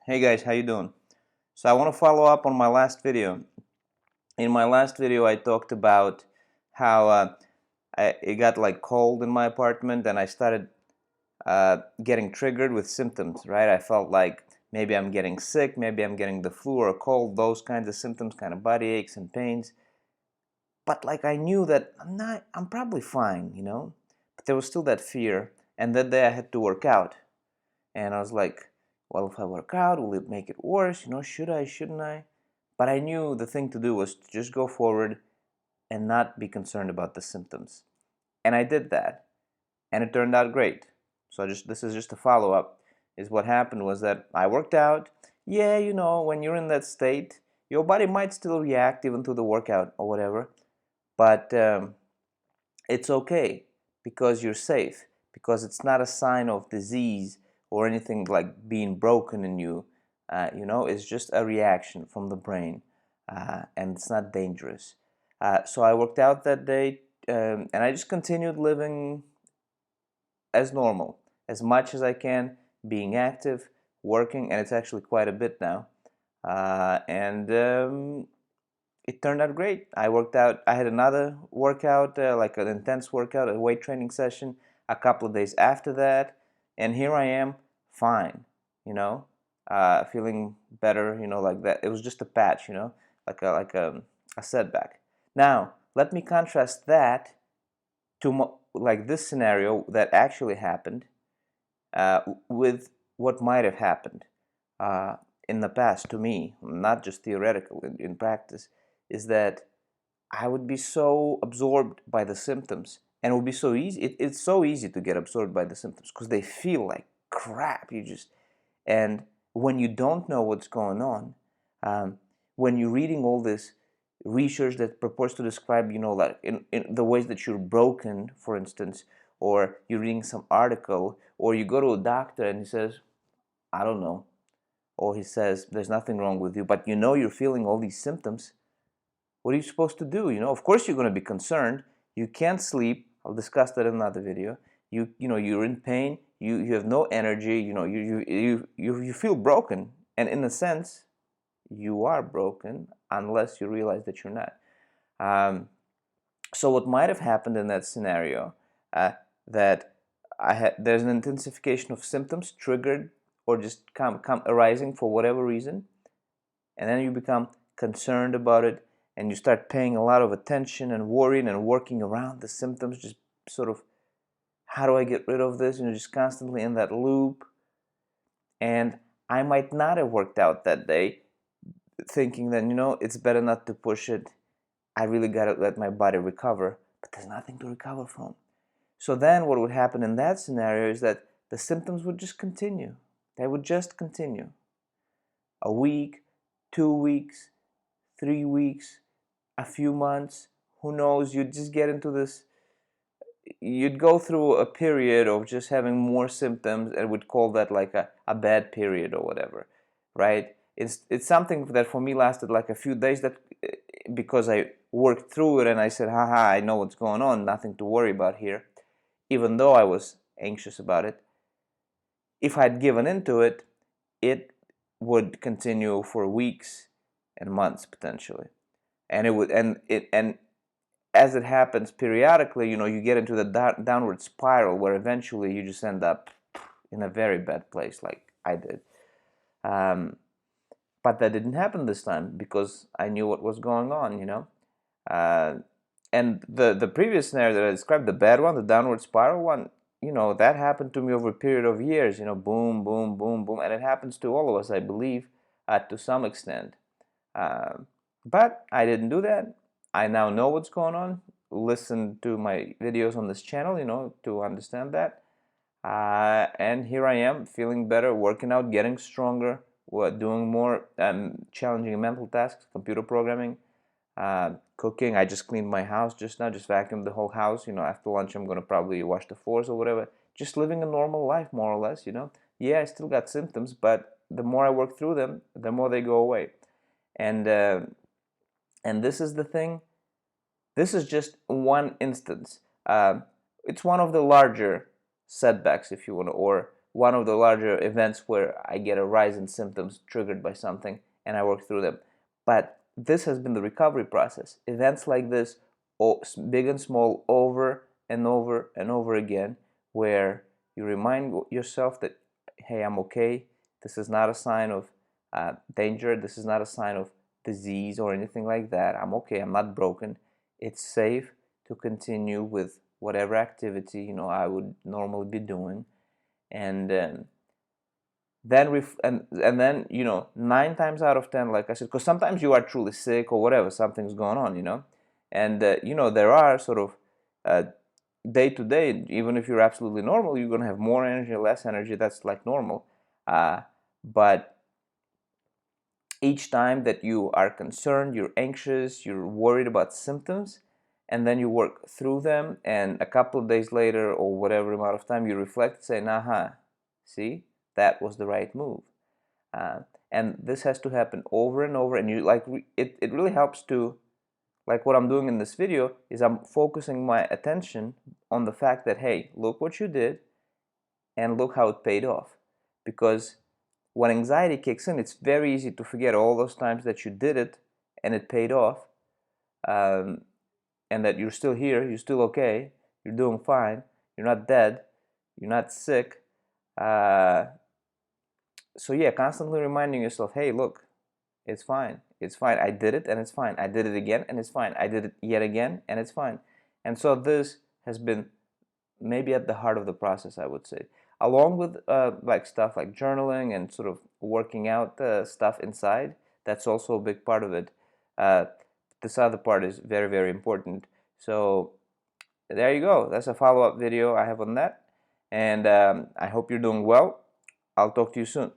Hey guys, how you doing? So I want to follow up on my last video. In my last video I talked about how it got like cold in my apartment and I started getting triggered with symptoms, right? I felt like maybe I'm getting sick, maybe I'm getting the flu or a cold, those kinds of symptoms, kind of body aches and pains. But like I knew that I'm probably fine, But there was still that fear, and that day I had to work out. And I was like, well, if I work out, will it make it worse? Should I, shouldn't I? But I knew the thing to do was to just go forward and not be concerned about the symptoms. And I did that, and it turned out great. So this is just a follow-up. Is what happened was that I worked out. Yeah, when you're in that state, your body might still react even to the workout or whatever, but it's okay because you're safe, because it's not a sign of disease or anything like being broken in you. It's just a reaction from the brain, and it's not dangerous. So I worked out that day, and I just continued living as normal, as much as I can, being active, working, and it's actually quite a bit now. And It turned out great. I worked out. I had another workout, like an intense workout, a weight training session, a couple of days after that, and here I am, fine. Feeling better. Like that. It was just a patch. Like a setback. Now let me contrast that to like this scenario that actually happened with what might have happened in the past to me, not just theoretical, in practice, is that I would be so absorbed by the symptoms, and it would be so easy. It's so easy to get absorbed by the symptoms because they feel like crap. And when you don't know what's going on, when you're reading all this research that purports to describe, like in the ways that you're broken, for instance, or you're reading some article, or you go to a doctor and he says, I don't know, or he says, there's nothing wrong with you, but you're feeling all these symptoms. What are you supposed to do? Of course you're going to be concerned. You can't sleep. I'll discuss that in another video. You're in pain. You have no energy. You feel broken, and in a sense, you are broken unless you realize that you're not. So what might have happened in that scenario, that there's an intensification of symptoms triggered or just come arising for whatever reason, and then you become concerned about it, and you start paying a lot of attention and worrying and working around the symptoms, just sort of, how do I get rid of this? Just constantly in that loop. And I might not have worked out that day, thinking that, it's better not to push it. I really got to let my body recover, but there's nothing to recover from. So then what would happen in that scenario is that the symptoms would just continue. They would just continue. A week, 2 weeks, 3 weeks, a few months, who knows, you'd just get into this, you'd go through a period of just having more symptoms, and would call that like a bad period or whatever, right? It's something that for me lasted like a few days, that because I worked through it and I said, haha, I know what's going on, nothing to worry about here, even though I was anxious about it. If I'd given into it, it would continue for weeks and months potentially. And it would, and as it happens periodically, you get into the downward spiral where eventually you just end up in a very bad place, like I did. But that didn't happen this time because I knew what was going on, and the previous scenario that I described, the bad one, the downward spiral one, that happened to me over a period of years, boom, boom, boom, boom, and it happens to all of us, I believe, to some extent. But I didn't do that. I now know what's going on. Listen to my videos on this channel, to understand that. And here I am, feeling better, working out, getting stronger, doing more challenging mental tasks, computer programming, cooking. I just cleaned my house just now, just vacuumed the whole house. After lunch I'm going to probably wash the floors or whatever. Just living a normal life, more or less, Yeah, I still got symptoms, but the more I work through them, the more they go away. And this is the thing. This is just one instance. It's one of the larger setbacks, if you want, or one of the larger events where I get a rise in symptoms triggered by something and I work through them. But this has been the recovery process. Events like this, big and small, over and over and over again, where you remind yourself that, hey, I'm okay. This is not a sign of danger. This is not a sign of disease or anything like that. I'm okay. I'm not broken. It's safe to continue with whatever activity I would normally be doing, and then 9 times out of 10, like I said, because sometimes you are truly sick or whatever, something's going on, and there are sort of day to day, even if you're absolutely normal, you're gonna have more energy, less energy. That's like normal, but each time that you are concerned, you're anxious, you're worried about symptoms, and then you work through them, and a couple of days later or whatever amount of time, you reflect and say, nah, see, that was the right move. And this has to happen over and over, and it really helps to, like what I'm doing in this video is I'm focusing my attention on the fact that, hey, look what you did and look how it paid off. Because when anxiety kicks in, it's very easy to forget all those times that you did it and it paid off, and that you're still here, you're still okay, you're doing fine, you're not dead, you're not sick. So yeah, constantly reminding yourself, hey, look, it's fine, I did it and it's fine, I did it again and it's fine, I did it yet again and it's fine. And so this has been maybe at the heart of the process, I would say, along with like stuff like journaling and sort of working out stuff inside. That's also a big part of it. This other part is very, very important. So there you go. That's a follow-up video I have on that, and I hope you're doing well. I'll talk to you soon.